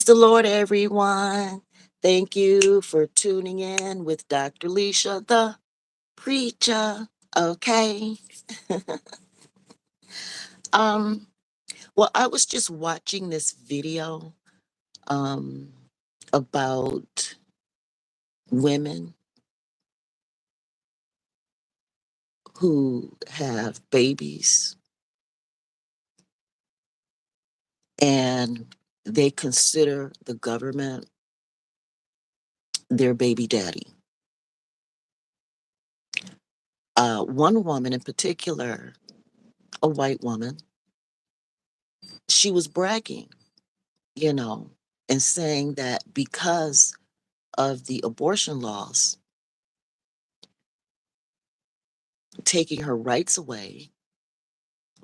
The Lord, everyone. Thank you for tuning in with Dr. Leisha, the preacher. Okay. um, well, I was just watching this video um about women who have babies and they consider the government their baby daddy. One woman in particular, a white woman, she was bragging, you know, and saying that because of the abortion laws taking her rights away,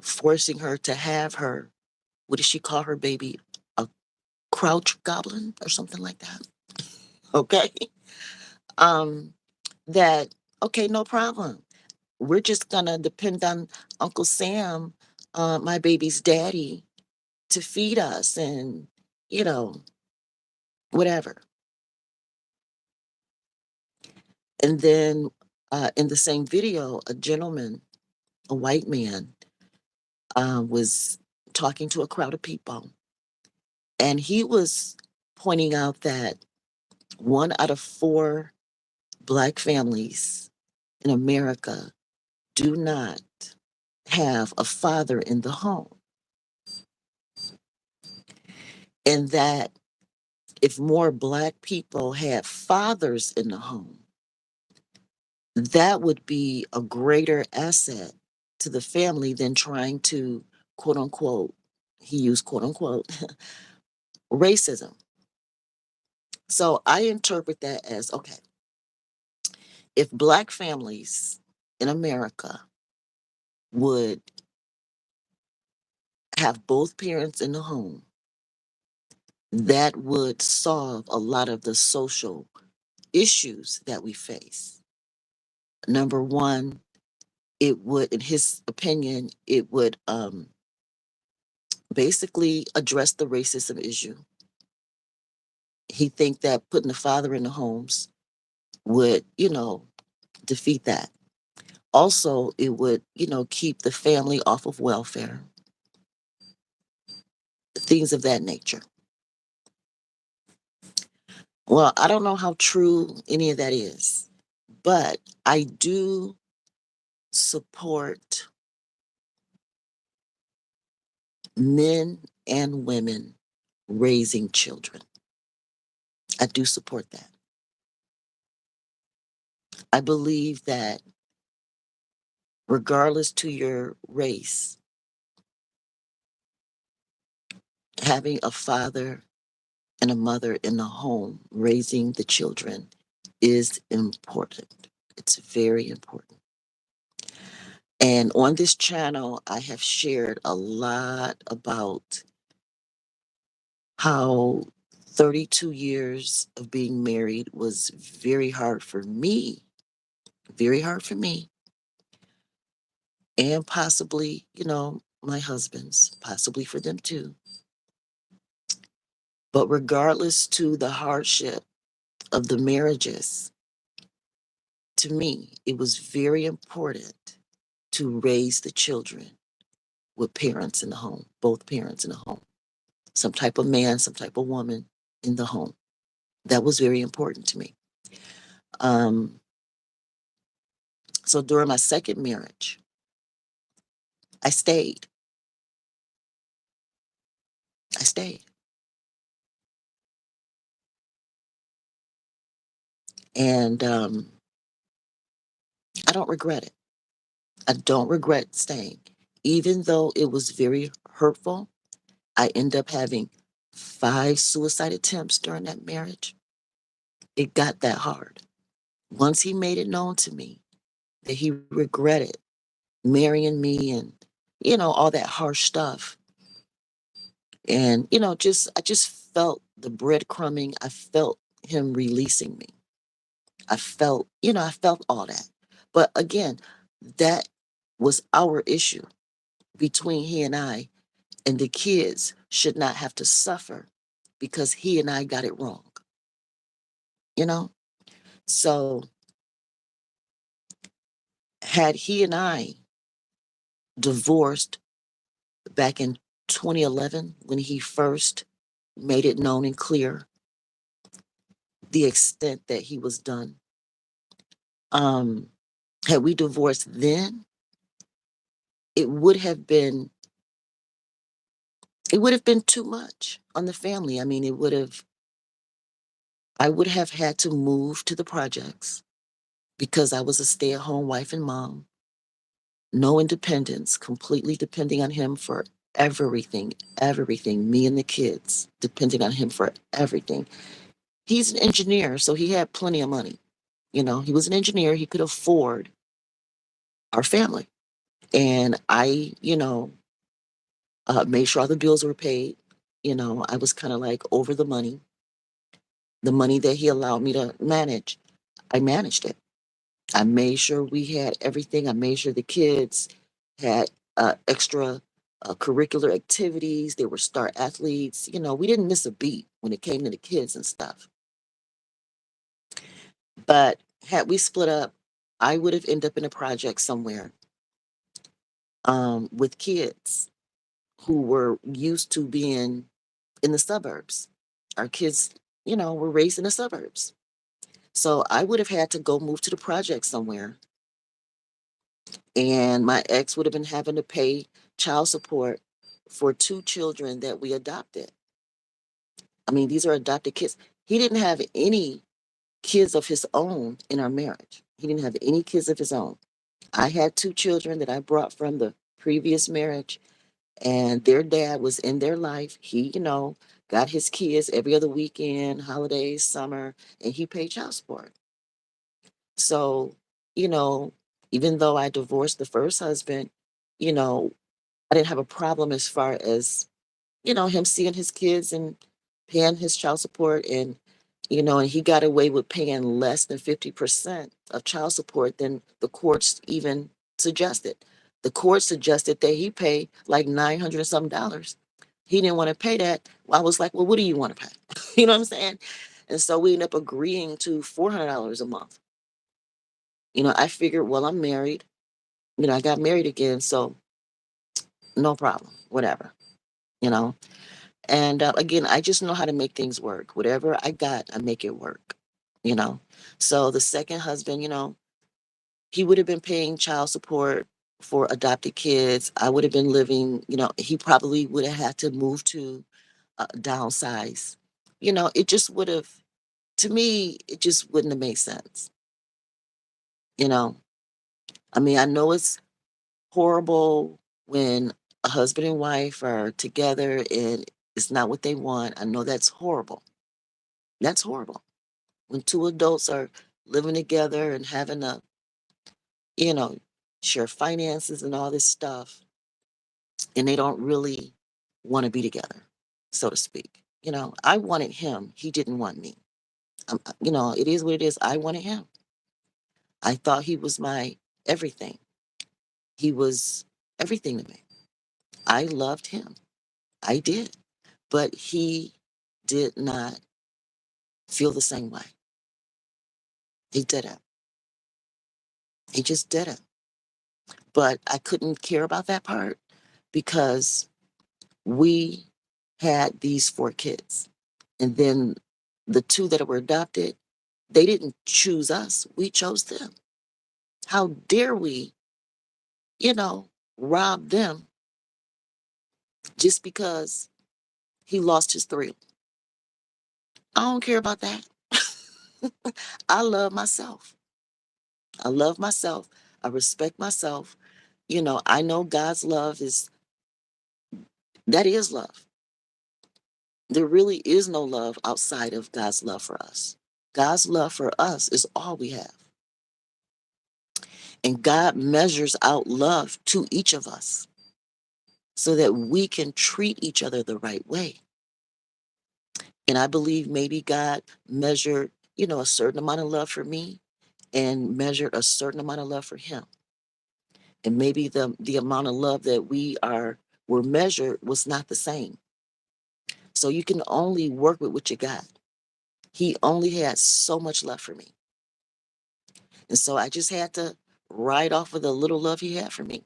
forcing her to have her, what did she call her baby? A crouch goblin or something like that. Okay. Um, that, okay, no problem. We're just gonna depend on Uncle Sam, my baby's daddy, to feed us and, you know, whatever. And then in the same video, a gentleman, a white man, was talking to a crowd of people. And he was pointing out that 1 out of 4 Black families in America do not have a father in the home. And that if more Black people had fathers in the home, that would be a greater asset to the family than trying to, quote unquote, he used quote unquote, racism. So I interpret that as okay, if Black families in America would have both parents in the home, that would solve a lot of the social issues that we face. Number one, it would, in his opinion, it would basically address the racism issue. He think that putting the father in the homes would, defeat that. Also, it would, keep the family off of welfare, things of that nature. Well, I don't know how true any of that is, but I do support men and women raising children. I do support that. I believe that regardless to your race, having a father and a mother in the home raising the children is important. It's very important. And on this channel, I have shared a lot about how 32 years of being married was very hard for me, and possibly, my husband's, possibly for them too. But regardless to the hardship of the marriages, to me, it was very important to raise the children with parents in the home, both parents in the home, some type of man, some type of woman in the home. That was very important to me. Um, so during my second marriage, I stayed. I stayed. And I don't regret it. I don't regret staying. Even though it was very hurtful, I ended up having 5 suicide attempts during that marriage. It got that hard. Once he made it known to me that he regretted marrying me and, all that harsh stuff. And, I just felt the breadcrumbing. I felt him releasing me. I felt all that. But again, that was our issue between he and I, and the kids should not have to suffer because he and I got it wrong, you know? So had he and I divorced back in 2011 when he first made it known and clear the extent that he was done, um, had we divorced then, it would have been it would have been too much on the family. I mean, I would have had to move to the projects because I was a stay-at-home wife and mom, no independence, completely depending on him for everything, everything, me and the kids, depending on him for everything. He's an engineer, so he had plenty of money. He was an engineer, he could afford our family. And I, made sure all the bills were paid. I was kind of like over the money that he allowed me to manage. I managed it. I made sure we had everything. I made sure the kids had extra curricular activities. They were star athletes. We didn't miss a beat when it came to the kids and stuff. But had we split up, I would have ended up in a project somewhere with kids who were used to being in the suburbs. Our kids, were raised in the suburbs. So I would have had to go move to the project somewhere. And my ex would have been having to pay child support for two children that we adopted. I mean, these are adopted kids. He didn't have any kids of his own in our marriage. He didn't have any kids of his own. I had two children that I brought from the previous marriage, and their dad was in their life. He, got his kids every other weekend, holidays, summer, and he paid child support. So, you know, even though I divorced the first husband, you know, I didn't have a problem as far as, him seeing his kids and paying his child support and he got away with paying less than 50% of child support than the courts even suggested. The court suggested that he pay like 900 and some dollars. He didn't want to pay that. I was like, well, what do you want to pay? You know what I'm saying? And so we ended up agreeing to $400 a month. I figured, well, I'm married. I got married again, so no problem, whatever, you know. And again, I just know how to make things work. Whatever I got, I make it work, you know. So the second husband, he would have been paying child support for adopted kids. I would have been living, he probably would have had to move to downsize. It just would have, to me, it just wouldn't have made sense, you know. I mean, I know it's horrible when a husband and wife are together and it's not what they want. I know that's horrible. That's horrible. When two adults are living together and having to, you know, share finances and all this stuff, and they don't really want to be together, so to speak. I wanted him. He didn't want me. It is what it is. I wanted him. I thought he was my everything. He was everything to me. I loved him. I did. But he did not feel the same way. He didn't. He just didn't. But I couldn't care about that part because we had these four kids. And then the two that were adopted, they didn't choose us. We chose them. How dare we, you know, rob them just because he lost his thrill? I don't care about that. I love myself. I love myself. I respect myself. I know God's love that is love. There really is no love outside of God's love for us. God's love for us is all we have. And God measures out love to each of us so that we can treat each other the right way. And I believe maybe God measured, a certain amount of love for me and measured a certain amount of love for him. And maybe the amount of love that were measured was not the same. So you can only work with what you got. He only had so much love for me. And so I just had to ride off of the little love he had for me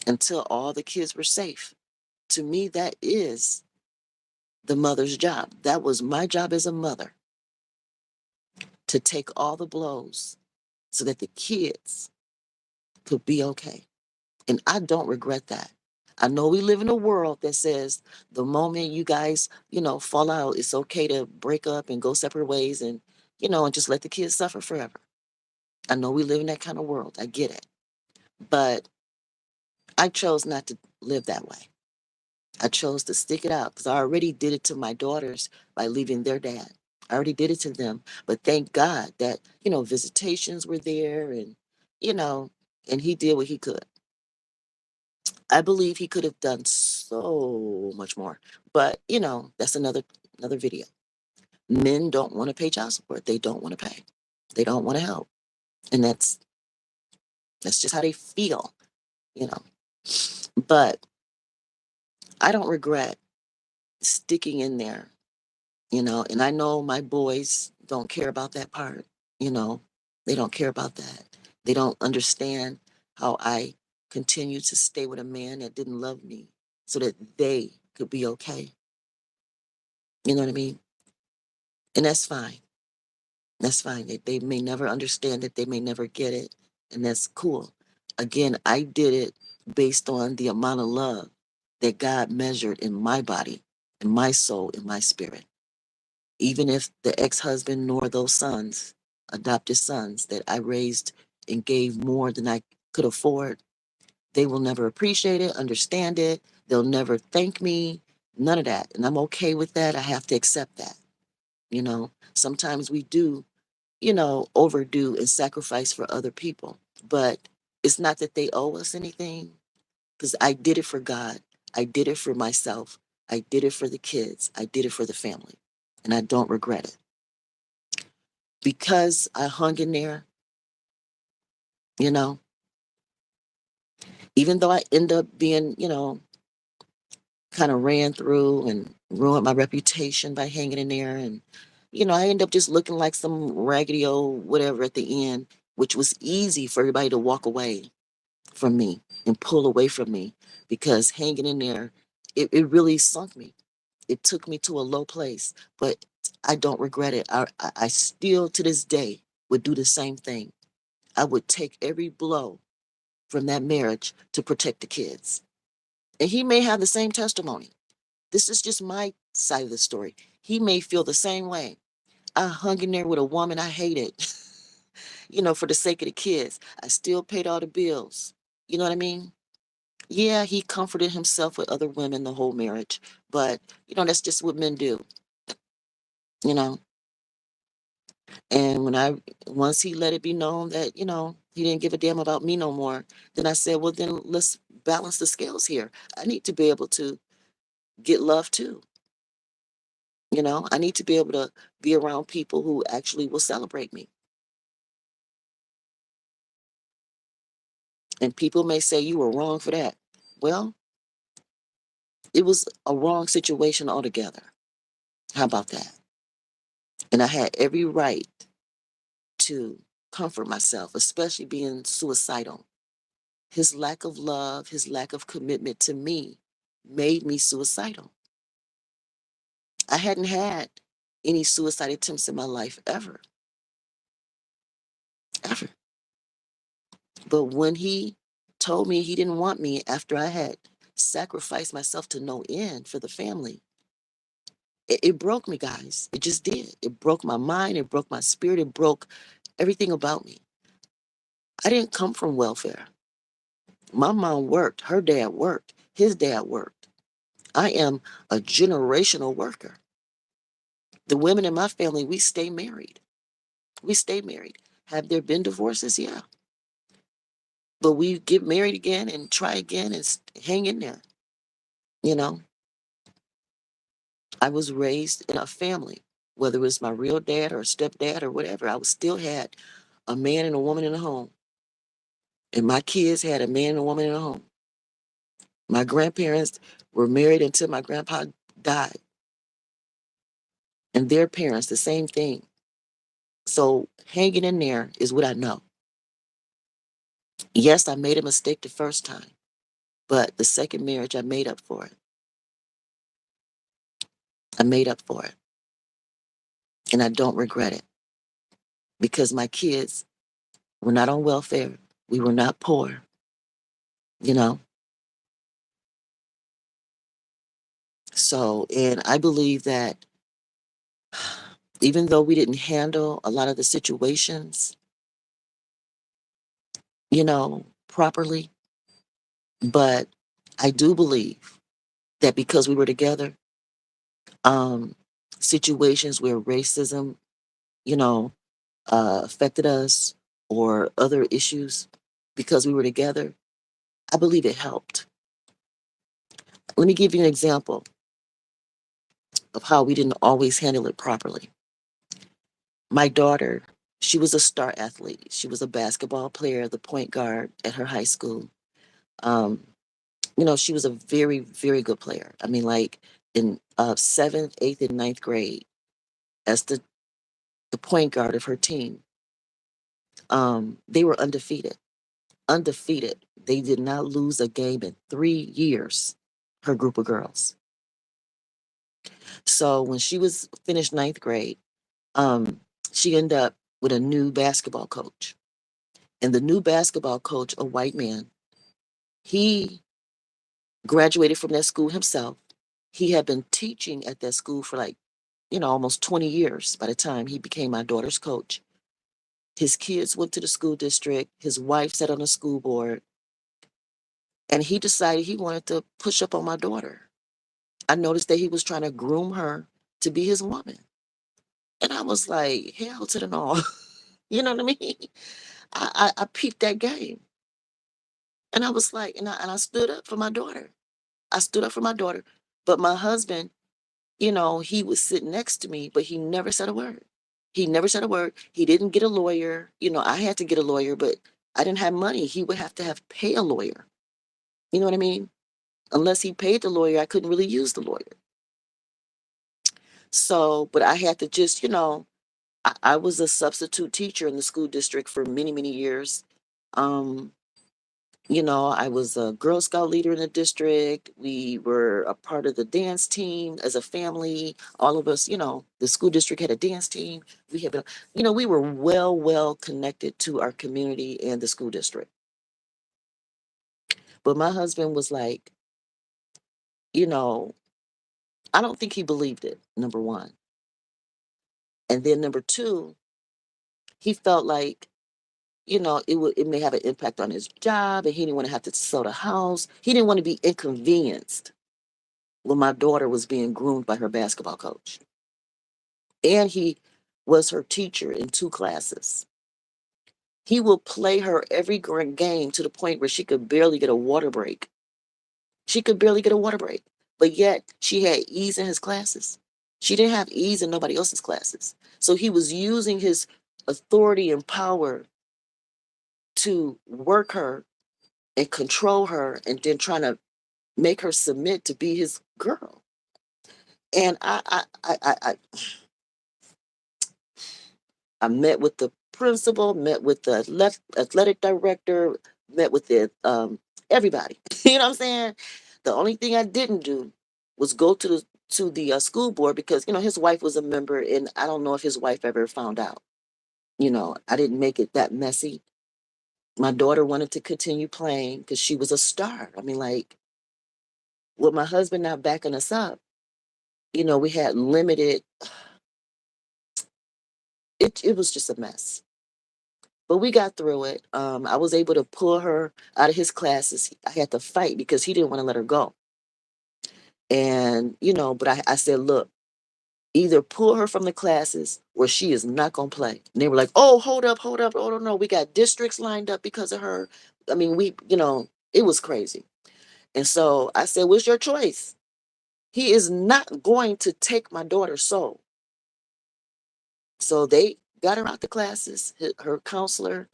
until all the kids were safe. To me, that is the mother's job. That was my job as a mother, to take all the blows so that the kids could be okay. And I don't regret that. I know we live in a world that says the moment you guys, fall out, it's okay to break up and go separate ways and, and just let the kids suffer forever. I know we live in that kind of world. I get it. But I chose not to live that way. I chose to stick it out because I already did it to my daughters by leaving their dad. I already did it to them. But thank God that, visitations were there you know, and he did what he could. I believe he could have done so much more. But, that's another video. Men don't want to pay child support. They don't want to pay. They don't want to help. And that's just how they feel, you know. But I don't regret sticking in there, and I know my boys don't care about that part, you know. They don't care about that. They don't understand how I continue to stay with a man that didn't love me so that they could be okay. You know what I mean? And that's fine. That's fine. They may never understand it. They may never get it. And that's cool. Again, I did it based on the amount of love that God measured in my body, in my soul, in my spirit. Even if the ex-husband nor those sons, adopted sons that I raised and gave more than I could afford, they will never appreciate it, understand it. They'll never thank me, none of that. And I'm okay with that. I have to accept that. Sometimes we do, overdo and sacrifice for other people. But it's not that they owe us anything because I did it for God. I did it for myself. I did it for the kids. I did it for the family. And I don't regret it. Because I hung in there, you know, even though I end up being, kind of ran through and ruined my reputation by hanging in there. And, I end up just looking like some raggedy old whatever at the end, which was easy for everybody to walk away from me and pull away from me because hanging in there, it really sunk me. It took me to a low place, but I don't regret it. I still to this day would do the same thing. I would take every blow from that marriage to protect the kids. And he may have the same testimony. This is just my side of the story. He may feel the same way. I hung in there with a woman I hated, for the sake of the kids. I still paid all the bills. You know what I mean? Yeah, he comforted himself with other women the whole marriage. But, that's just what men do, you know. And once he let it be known that, he didn't give a damn about me no more, then I said, well, then let's balance the scales here. I need to be able to get love too. I need to be able to be around people who actually will celebrate me. And people may say you were wrong for that. Well, it was a wrong situation altogether. How about that? And I had every right to comfort myself, especially being suicidal. His lack of love, his lack of commitment to me made me suicidal. I hadn't had any suicide attempts in my life ever, ever. But when he told me he didn't want me after I had sacrificed myself to no end for the family, it broke me, guys. It just did. It broke my mind. It broke my spirit. It broke everything about me. I didn't come from welfare. My mom worked. Her dad worked. His dad worked. I am a generational worker. The women in my family, we stay married. We stay married. Have there been divorces? Yeah. But we get married again and try again and hang in there. You know, I was raised in a family, whether it was my real dad or stepdad or whatever. I was still had a man and a woman in the home. And my kids had a man and a woman in the home. My grandparents were married until my grandpa died, and their parents, the same thing. So hanging in there is what I know. Yes, I made a mistake the first time, but the second marriage, I made up for it. I made up for it, and I don't regret it because my kids were not on welfare. We were not poor, you know? So, and I believe that even though we didn't handle a lot of the situations, properly, but I do believe that because we were together, um, situations where racism, you know, affected us or other issues, because we were together, I believe it helped. Let me give you an example of how we didn't always handle it properly. My daughter, she was a star athlete. She was a basketball player, the point guard at her high school. Um, she was a very, very good player. I mean, like in seventh, eighth, and ninth grade, as the point guard of her team, they were undefeated. Undefeated. They did not lose a game in 3 years, her group of girls. So when she was finished ninth grade, um, she ended up with a new basketball coach. And the new basketball coach, a white man, he graduated from that school himself. He had been teaching at that school for like, almost 20 years by the time he became my daughter's coach. His kids went to the school district. His wife sat on the school board. And he decided he wanted to push up on my daughter. I noticed that he was trying to groom her to be his woman. And I was like, hell to the no. You know what I mean? I peeped that game. And I was like, and I stood up for my daughter. I stood up for my daughter. But my husband, he would sit next to me, but he never said a word. He never said a word. He didn't get a lawyer. I had to get a lawyer, but I didn't have money. He would have to have pay a lawyer. You know what I mean? Unless he paid the lawyer, I couldn't really use the lawyer. So, but I had to just, I was a substitute teacher in the school district for many, many years. Um, I was a Girl Scout leader in the district. We were a part of the dance team as a family. All of us, the school district had a dance team. We had been, we were well, well connected to our community and the school district. But my husband was like, you know, I don't think he believed it, number one. And then number two, he felt like, it may have an impact on his job and he didn't want to have to sell the house. He didn't want to be inconvenienced when my daughter was being groomed by her basketball coach. And he was her teacher in 2 classes. He will play her every game to the point where she could barely get a water break. She could barely get a water break. But yet she had ease in his classes. She didn't have ease in nobody else's classes. So he was using his authority and power to work her and control her and then trying to make her submit to be his girl. And I met with the principal, met with the athletic director, met with the everybody. You know what I'm saying? The only thing I didn't do was go to the school board because his wife was a member, and I don't know if his wife ever found out. I didn't make it that messy. My daughter wanted to continue playing because she was a star. I mean, like, with my husband not backing us up, we had limited. It was just a mess. But we got through it. I was able to pull her out of his classes. I had to fight because he didn't want to let her go. And, but I said, look, either pull her from the classes or she is not going to play. And they were like, oh, hold up, hold up. Oh, no, we got districts lined up because of her. I mean, it was crazy. And so I said, what's your choice? He is not going to take my daughter's soul. So they got her out the classes. Her counselor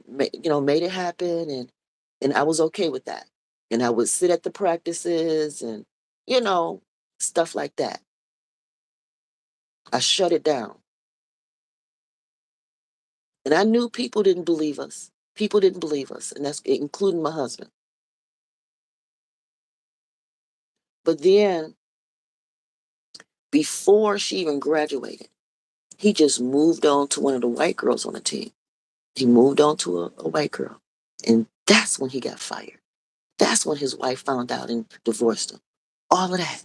made it happen, and I was okay with that. And I would sit at the practices, and you know, stuff like that. I shut it down. And I knew people didn't believe us. People didn't believe us, and that's including my husband. But then, before she even graduated, he just moved on to one of the white girls on the team. He moved on to a white girl. And that's when he got fired. That's when his wife found out and divorced him. All of that.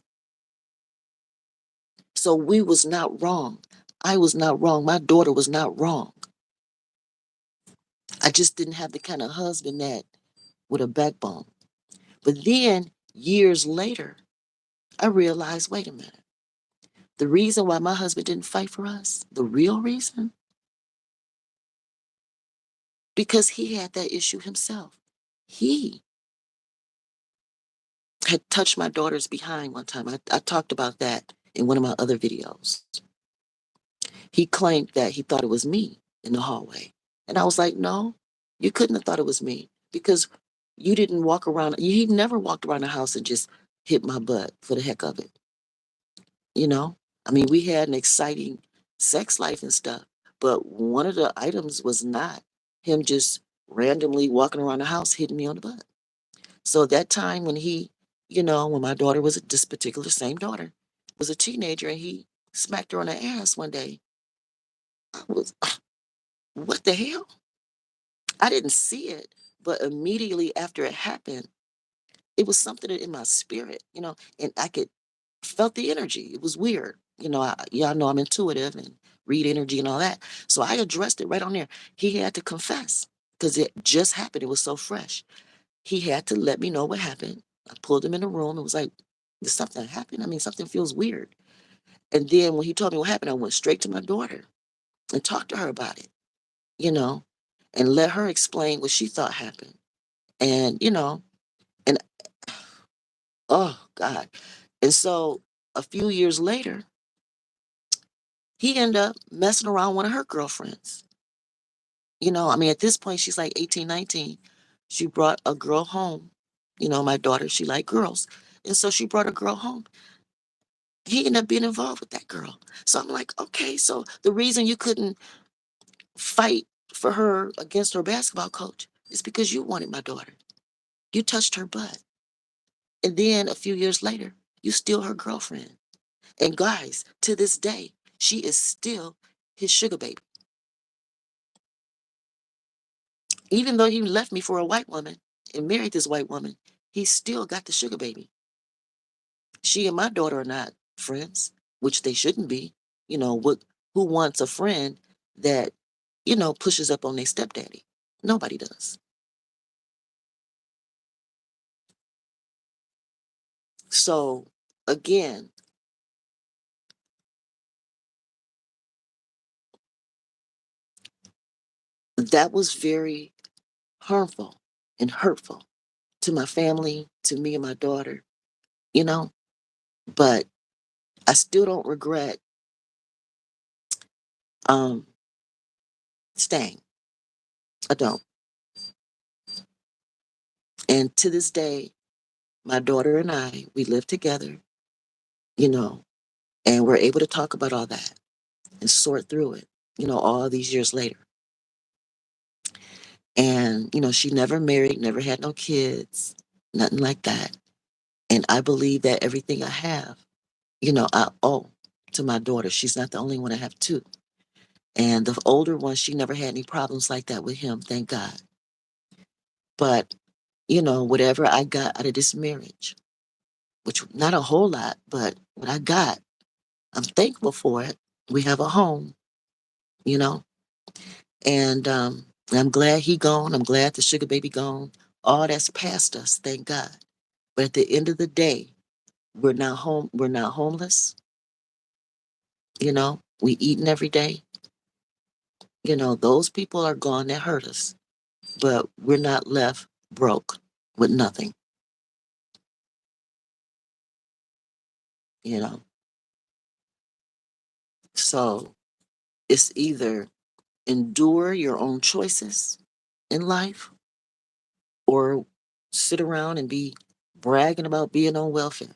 So we was not wrong. I was not wrong. My daughter was not wrong. I just didn't have the kind of husband that with a backbone. But then years later, I realized, wait a minute. The reason why my husband didn't fight for us, the real reason, because he had that issue himself. He had touched my daughter's behind one time. I talked about that in one of my other videos. He claimed that he thought it was me in the hallway. And I was like, no, you couldn't have thought it was me because you didn't walk around. He never walked around the house and just hit my butt for the heck of it. You know, I mean, we had an exciting sex life and stuff, but one of the items was not him just randomly walking around the house hitting me on the butt. So that time when when my daughter was this particular same daughter was a teenager and he smacked her on the ass one day, I was, what the hell? I didn't see it, but immediately after it happened, it was something in my spirit, and I could felt the energy. It was weird. Y'all know I'm intuitive and read energy and all that. So I addressed it right on there. He had to confess because it just happened. It was so fresh. He had to let me know what happened. I pulled him in the room and was like, did something happen? I mean, something feels weird. And then when he told me what happened, I went straight to my daughter and talked to her about it, you know, and let her explain what she thought happened. And and oh God. And so a few years later, he ended up messing around one of her girlfriends. I mean, at this point, she's like 18, 19. She brought a girl home. My daughter, she liked girls. And so she brought a girl home. He ended up being involved with that girl. So I'm like, okay, so the reason you couldn't fight for her against her basketball coach is because you wanted my daughter. You touched her butt. And then a few years later, you steal her girlfriend. And guys, to this day, she is still his sugar baby. Even though he left me for a white woman and married this white woman, he still got the sugar baby. She and my daughter are not friends, which they shouldn't be. Who wants a friend that, pushes up on their stepdaddy? Nobody does. So again, that was very harmful and hurtful to my family, to me and my daughter, you know, but I still don't regret um staying. I don't. And to this day, my daughter and I, we live together, you know, and we're able to talk about all that and sort through it, all these years later. And, she never married, never had no kids, nothing like that. And I believe that everything I have, I owe to my daughter. She's not the only one. I have two. And the older one, she never had any problems like that with him, thank God. But, whatever I got out of this marriage, which not a whole lot, but what I got, I'm thankful for it. We have a home, you know, and I'm glad he gone. I'm glad the sugar baby gone. All that's past us, thank God. But at the end of the day, we're not home. We're not homeless. We eating every day. Those people are gone that hurt us, but we're not left broke with nothing. You know, so it's either endure your own choices in life or sit around and be bragging about being on welfare.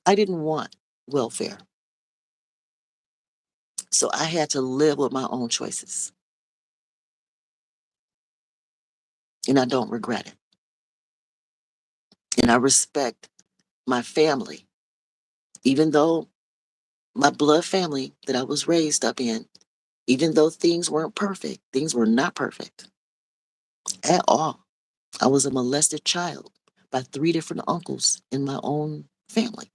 I didn't want welfare. So I had to live with my own choices. And I don't regret it. And I respect my family, even though my blood family that I was raised up in, even though things weren't perfect, things were not perfect at all. I was a molested child by three different uncles in my own family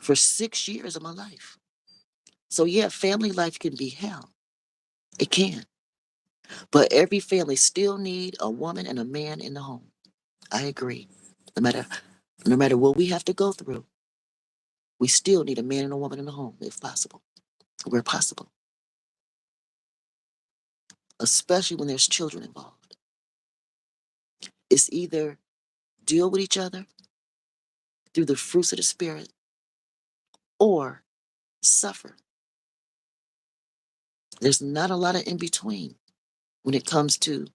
for 6 years of my life. So, yeah, family life can be hell. It can. But every family still need a woman and a man in the home. I agree. No matter no matter what we have to go through, we still need a man and a woman in the home if possible, where possible, especially when there's children involved. It's either deal with each other through the fruits of the spirit or suffer. There's not a lot of in between when it comes to,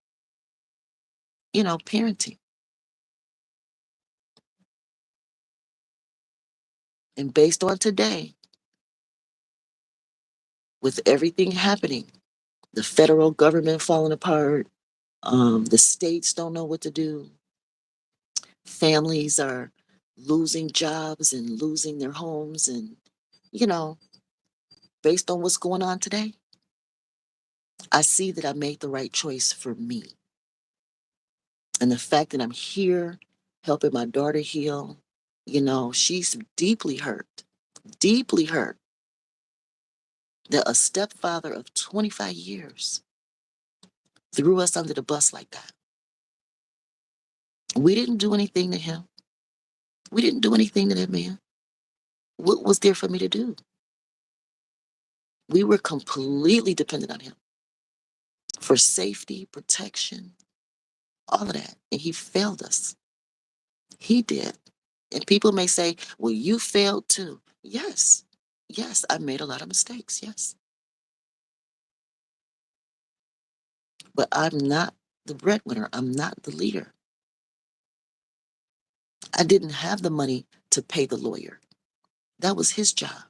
parenting. And based on today, with everything happening, the federal government falling apart, the states don't know what to do, families are losing jobs and losing their homes. And, you know, based on what's going on today, I see that I made the right choice for me. And the fact that I'm here helping my daughter heal, she's deeply hurt that a stepfather of 25 years threw us under the bus like that. We didn't do anything to him. We didn't do anything to that man. What was there for me to do? We were completely dependent on him for safety, protection, all of that. And he failed us. He did. And people may say, well, you failed too. Yes. Yes, I made a lot of mistakes. Yes. But I'm not the breadwinner. I'm not the leader. I didn't have the money to pay the lawyer. That was his job.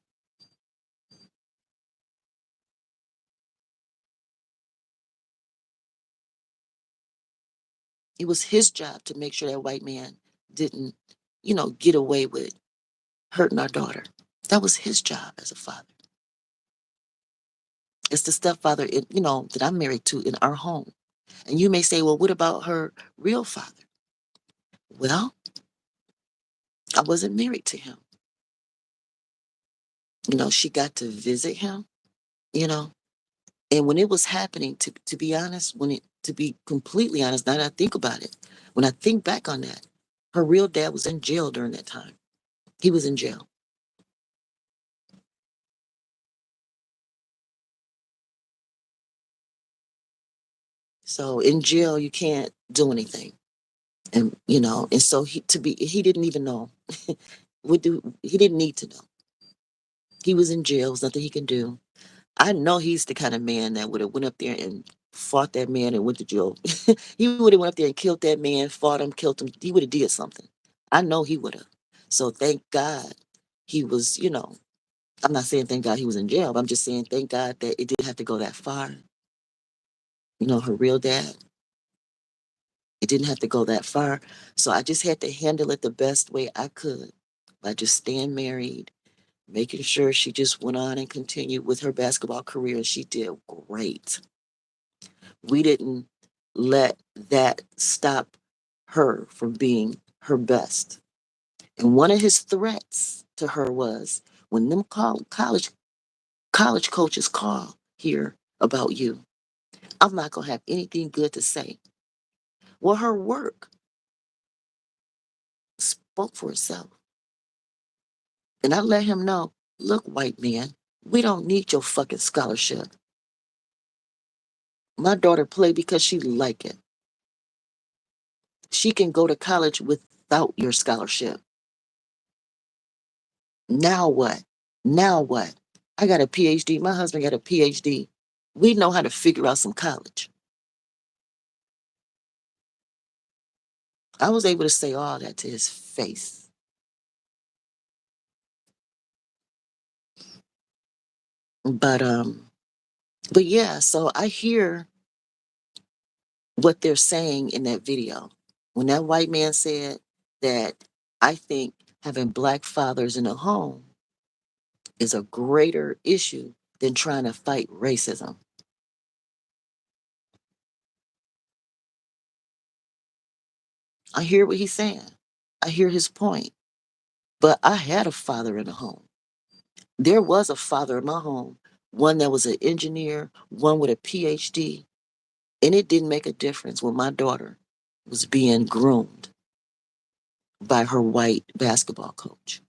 It was his job to make sure that white man didn't, get away with hurting our daughter. That was his job as a father. It's the stepfather, that I'm married to in our home. And you may say, well, what about her real father? Well, I wasn't married to him. She got to visit him, you know. And when it was happening, to be honest, to be completely honest, now that I think about it, when I think back on that, her real dad was in jail during that time. He was in jail. So in jail, you can't do anything. And so he didn't even know. He didn't need to know. He was in jail. There's nothing he can do. I know he's the kind of man that would have went up there and fought that man and went to jail. He would have went up there and killed that man, fought him, killed him. He would have did something. I know he would have. So thank God he was, I'm not saying thank God he was in jail, but I'm just saying thank God that it didn't have to go that far. Her real dad, it didn't have to go that far. So I just had to handle it the best way I could by just staying married, making sure she just went on and continued with her basketball career. And she did great. We didn't let that stop her from being her best. And one of his threats to her was when them college coaches call here about you, I'm not gonna have anything good to say. Well, her work spoke for itself. And I let him know, look, white man, we don't need your fucking scholarship. My daughter played because she like it. She can go to college without your scholarship. Now what? Now what? I got a PhD. My husband got a PhD. We know how to figure out some college. I was able to say all that to his face. But but yeah, so I hear what they're saying in that video. When that white man said that, I think having black fathers in a home is a greater issue than trying to fight racism. I hear what he's saying. I hear his point. But I had a father in the home. There was a father in my home, one that was an engineer, one with a PhD, and it didn't make a difference when my daughter was being groomed by her white basketball coach.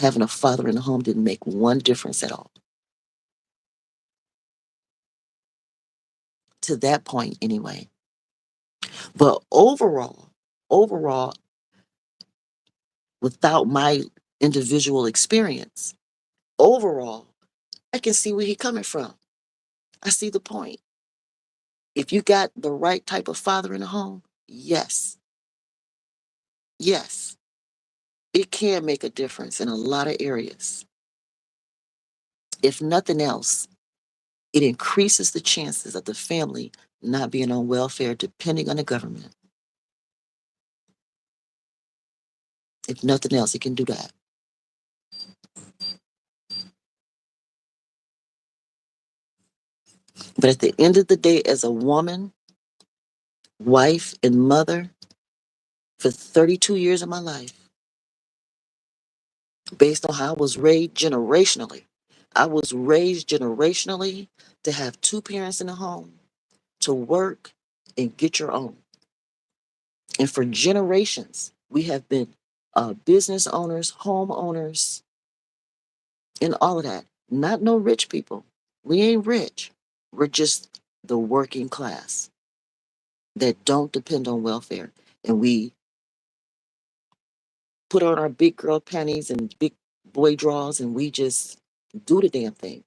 Having a father in the home didn't make one difference at all. To that point, anyway. But overall, without my individual experience, overall, I can see where he's coming from. I see the point. If you got the right type of father in the home, yes, yes, it can make a difference in a lot of areas. If nothing else, it increases the chances of the family not being on welfare depending on the government. If nothing else, it can do that. But at the end of the day, as a woman, wife, and mother, for 32 years of my life, based on how I was raised generationally, I was raised generationally to have two parents in the home, to work and get your own. And for generations, we have been business owners, homeowners, and all of that. Not no rich people. We ain't rich. We're just the working class that don't depend on welfare. And we put on our big girl panties and big boy drawers and we just do the damn thing.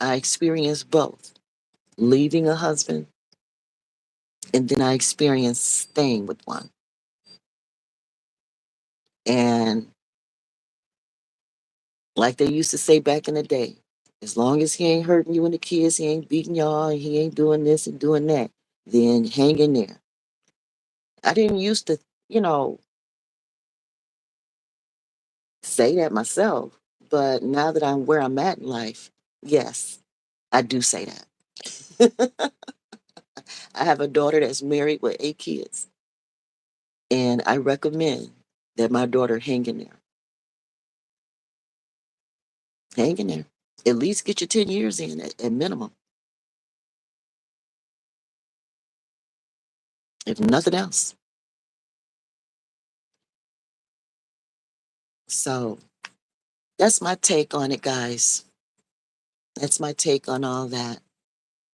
I experienced both leaving a husband and then I experienced staying with one. And like they used to say back in the day, as long as he ain't hurting you and the kids, he ain't beating y'all, and he ain't doing this and doing that, then hang in there. I didn't used to, you know, say that myself, but now that I'm where I'm at in life, yes, I do say that. I have a daughter that's married with 8 kids, and I recommend that my daughter hang in there. Hang in there. At least get your 10 years in at minimum, if nothing else. So that's my take on it, guys. That's my take on all that.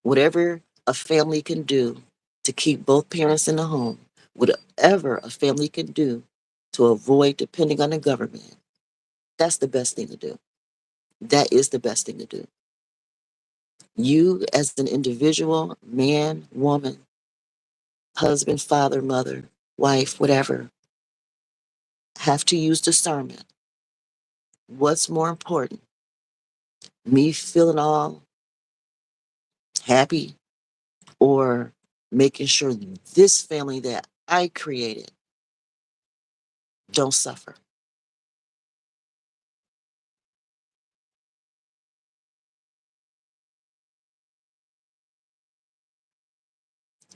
Whatever a family can do to keep both parents in the home, whatever a family can do to avoid depending on the government, that's the best thing to do. That is the best thing to do. You, as an individual, man, woman, husband, father, mother, wife, whatever, have to use discernment. What's more important? Me feeling all happy or making sure this family that I created don't suffer?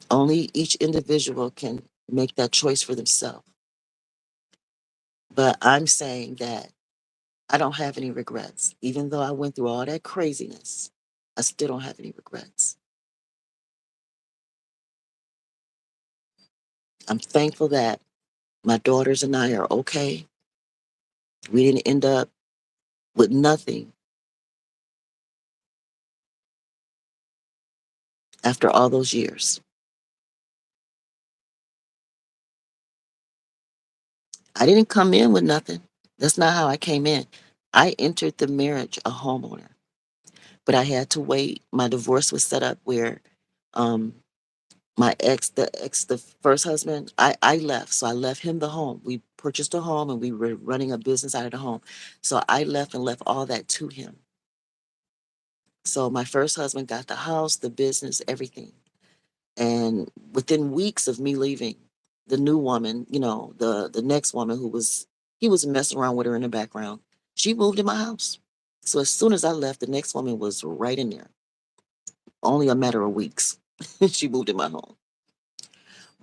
Only each individual can make that choice for themselves. But I'm saying that I don't have any regrets. Even though I went through all that craziness, I still don't have any regrets. I'm thankful that my daughters and I are okay. We didn't end up with nothing after all those years. I didn't come in with nothing. That's not how I came in. I entered the marriage a homeowner, but I had to wait. My divorce was set up where um, My the first husband, I left. So I left him the home. We purchased a home and we were running a business out of the home. So I left and left all that to him. So my first husband got the house, the business, everything. And within weeks of me leaving, the new woman, the next woman he was messing around with her in the background. She moved in my house. So as soon as I left, the next woman was right in there. Only a matter of weeks. She moved in my home.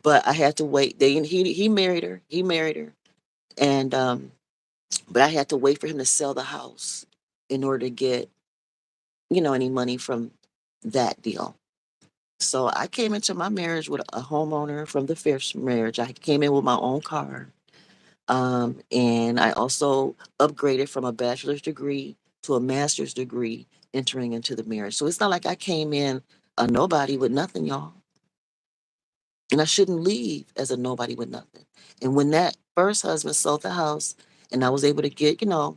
But I had to wait. He married her. He married her. And but I had to wait for him to sell the house in order to get, any money from that deal. So I came into my marriage with a homeowner from the first marriage. I came in with my own car. And I also upgraded from a bachelor's degree to a master's degree entering into the marriage. So it's not like I came in a nobody with nothing, y'all. And I shouldn't leave as a nobody with nothing. And when that first husband sold the house and I was able to get, a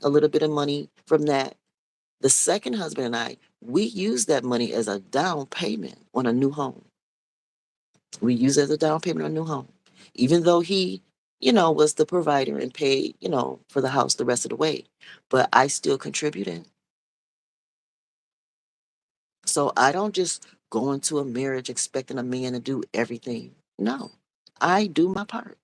little bit of money from that, the second husband and I, we used that money as a down payment on a new home. We used it as a down payment on a new home. Even though he, was the provider and paid, for the house the rest of the way. But I still contributed. So I don't just go into a marriage expecting a man to do everything. No, I do my part.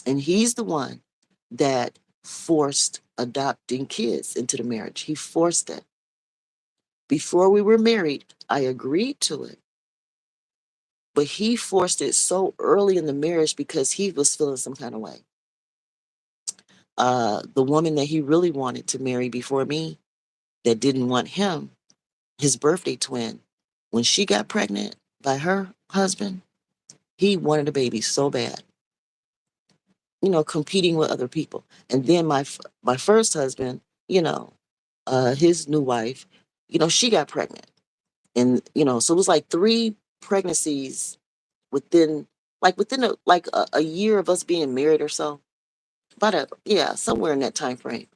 And he's the one that forced adopting kids into the marriage. He forced it. Before we were married, I agreed to it. But he forced it so early in the marriage because he was feeling some kind of way. The woman that he really wanted to marry before me, that didn't want him, his birthday twin, when she got pregnant by her husband, he wanted a baby so bad, competing with other people. And then my first husband, his new wife, she got pregnant. And, so it was like three pregnancies within, a year of us being married or so. Yeah, somewhere in that time frame.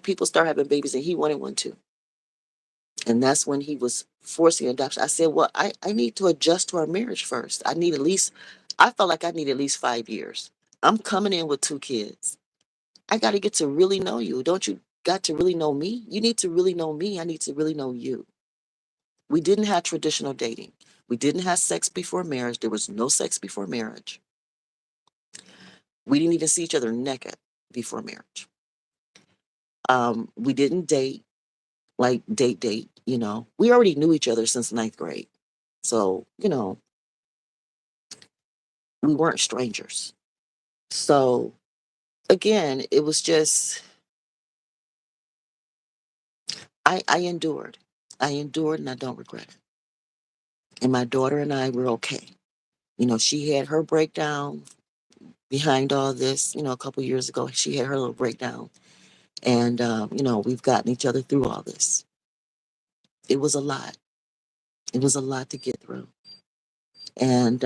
People start having babies and he wanted one too. And that's when he was forcing adoption. I said, well, I need to adjust to our marriage first. I felt like I need at least 5 years. I'm coming in with two kids. I got to get to really know you. Don't you got to really know me? You need to really know me. I need to really know you. We didn't have traditional dating. We didn't have sex before marriage. There was no sex before marriage. We didn't even see each other naked before marriage. We didn't date, like date. We already knew each other since ninth grade. So, we weren't strangers. So again, it was just, I endured. I endured and I don't regret it. And my daughter and I were okay. She had her breakdown behind all this, a couple years ago. She had her little breakdown. And, we've gotten each other through all this. It was a lot. It was a lot to get through. And,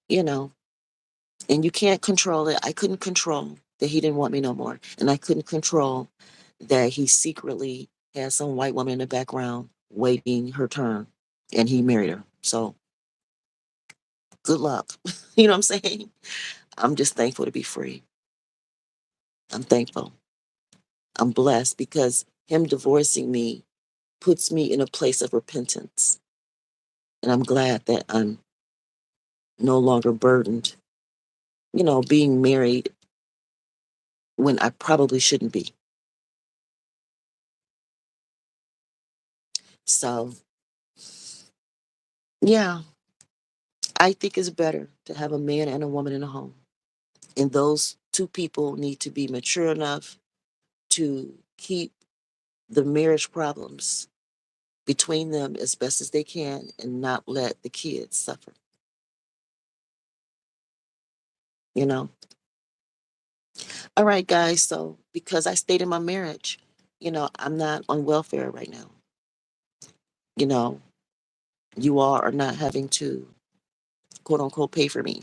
you know, and you can't control it. I couldn't control that he didn't want me no more. And I couldn't control that he secretly had some white woman in the background waiting her turn and he married her. So good luck. You know what I'm saying? I'm just thankful to be free. I'm thankful. I'm blessed because him divorcing me puts me in a place of repentance. And I'm glad that I'm no longer burdened, being married when I probably shouldn't be. So, yeah, I think it's better to have a man and a woman in a home. And those two people need to be mature enough to keep the marriage problems between them as best as they can and not let the kids suffer, you know? All right, guys. So, because I stayed in my marriage, I'm not on welfare right now. You know, you all are not having to quote unquote pay for me.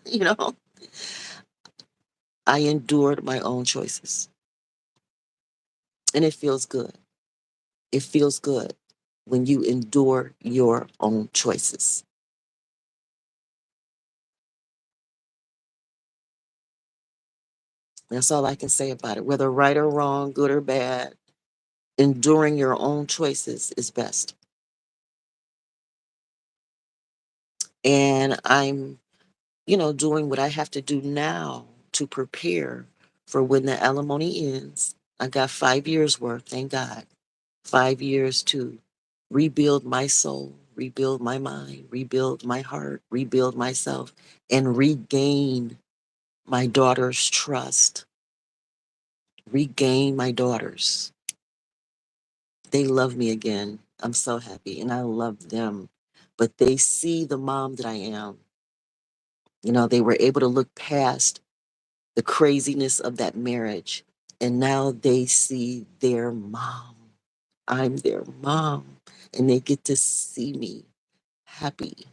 you know, I endured my own choices and it feels good. It feels good. when you endure your own choices. That's all I can say about it. Whether right or wrong, good or bad, enduring your own choices is best. And I'm, doing what I have to do now to prepare for when the alimony ends. I got 5 years worth, thank God. 5 years to rebuild my soul, rebuild my mind, rebuild my heart, rebuild myself, and regain my daughter's trust, regain my daughters. They love me again. I'm so happy, and I love them. But they see the mom that I am. They were able to look past the craziness of that marriage, and now they see their mom. I'm their mom, and they get to see me happy.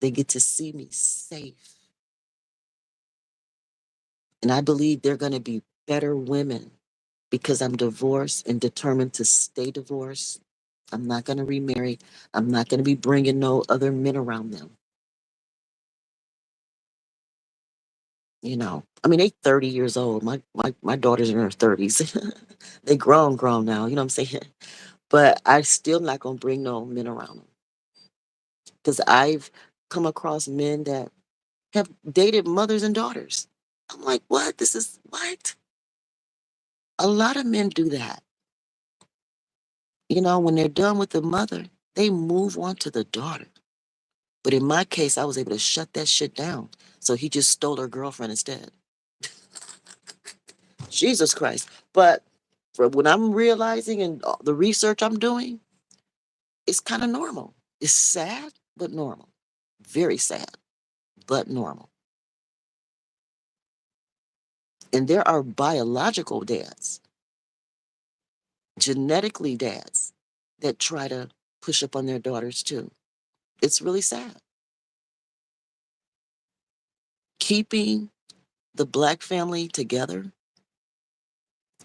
They get to see me safe. And I believe they're going to be better women because I'm divorced and determined to stay divorced. I'm not going to remarry. I'm not going to be bringing no other men around them. I mean, they 30 years old. My daughter's in her 30s. They grown now. You know what I'm saying? But I still not going to bring no men around them because I've come across men that have dated mothers and daughters. I'm like, what? This is what? A lot of men do that. When they're done with the mother, they move on to the daughter. But in my case, I was able to shut that shit down. So he just stole her girlfriend instead. Jesus Christ. But for what I'm realizing and the research I'm doing, it's kind of normal. It's sad, but normal. Very sad, but normal. And there are biological dads, genetically dads, that try to push up on their daughters too. It's really sad. Keeping the black family together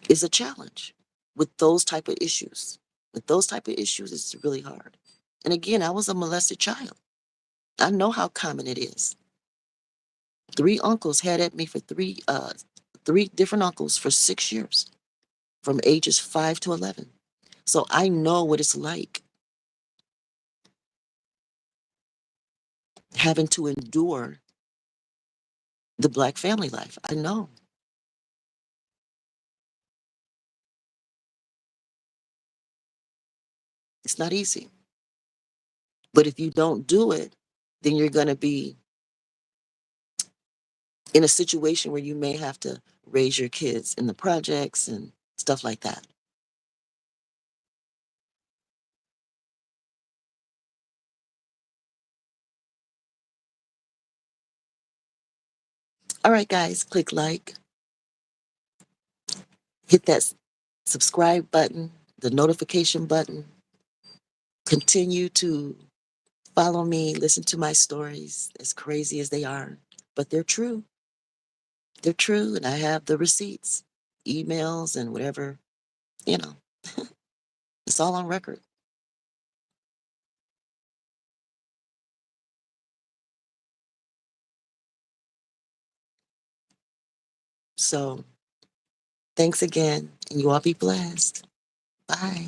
is a challenge with those type of issues. With those type of issues, it's really hard. And again, I was a molested child. I know how common it is. Three uncles had at me for three different uncles for 6 years, from ages 5 to 11. So I know what it's like having to endure the black family life. I know it's not easy, but if you don't do it, then you're going to be in a situation where you may have to raise your kids in the projects and stuff like that. All right, guys, click like, hit that subscribe button, the notification button. Continue to follow me, listen to my stories, as crazy as they are, but they're true. They're true, and I have the receipts, emails, and whatever, you know, it's all on record. So thanks again, and you all be blessed. Bye.